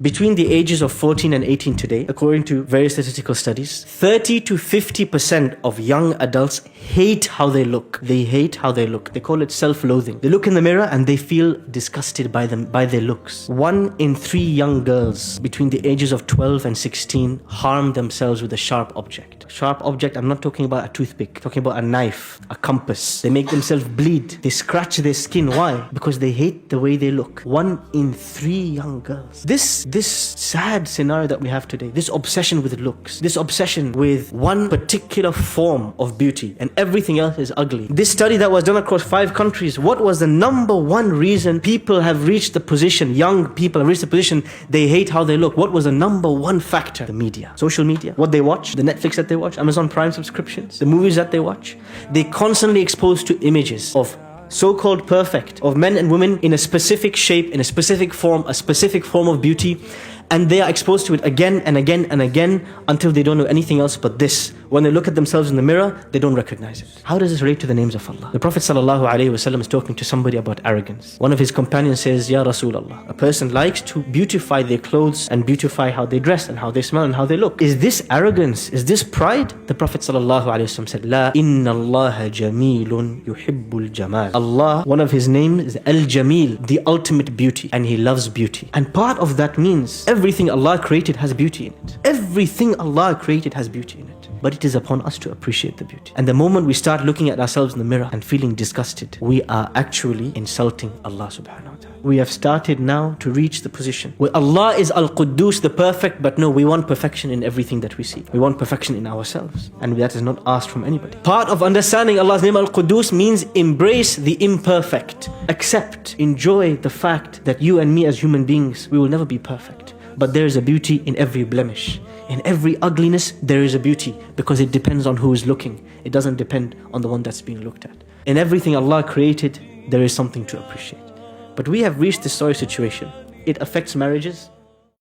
Between the ages of 14 and 18 today, according to various statistical studies, 30 to 50% of young adults hate how they look. They hate how they look. They call it self-loathing. They look in the mirror and they feel disgusted by their looks. 1 in 3 young girls between the ages of 12 and 16 harm themselves with a sharp object. Sharp object, I'm not talking about a toothpick. I'm talking about a knife, a compass. They make themselves bleed. They scratch their skin. Why? Because they hate the way they look. 1 in 3 young girls. This sad scenario that we have today, this obsession with looks, this obsession with one particular form of beauty and everything else is ugly. This study that was done across 5 countries, what was the number one reason people have reached the position, young people have reached the position they hate how they look? What was the number one factor? The media, social media, what they watch, the Netflix that they watch, Amazon Prime subscriptions, the movies that they watch. They constantly exposed to images of so-called perfect, of men and women in a specific shape, in a specific form of beauty, and they are exposed to it again and again and again until they don't know anything else but this. When they look at themselves in the mirror, they don't recognize it. How does this relate to the names of Allah? The Prophet ﷺ is talking to somebody about arrogance. One of his companions says, Ya Rasulullah, a person likes to beautify their clothes and beautify how they dress and how they smell and how they look. Is this arrogance? Is this pride? The Prophet ﷺ said, La inna Allah jamilun yuhibbul jamal. Allah, one of his names is Al-Jamil, the ultimate beauty, and he loves beauty. And part of that means everything Allah created has beauty in it. Everything Allah created has beauty in it. But it is upon us to appreciate the beauty. And the moment we start looking at ourselves in the mirror and feeling disgusted, we are actually insulting Allah subhanahu wa ta'ala. We have started now to reach the position where Allah is Al-Quddus, the perfect, but no, we want perfection in everything that we see. We want perfection in ourselves. And that is not asked from anybody. Part of understanding Allah's name Al-Quddus means embrace the imperfect. Accept, enjoy the fact that you and me as human beings, we will never be perfect. But there is a beauty in every blemish. In every ugliness, there is a beauty because it depends on who is looking. It doesn't depend on the one that's being looked at. In everything Allah created, there is something to appreciate. But we have reached this sorry situation. It affects marriages.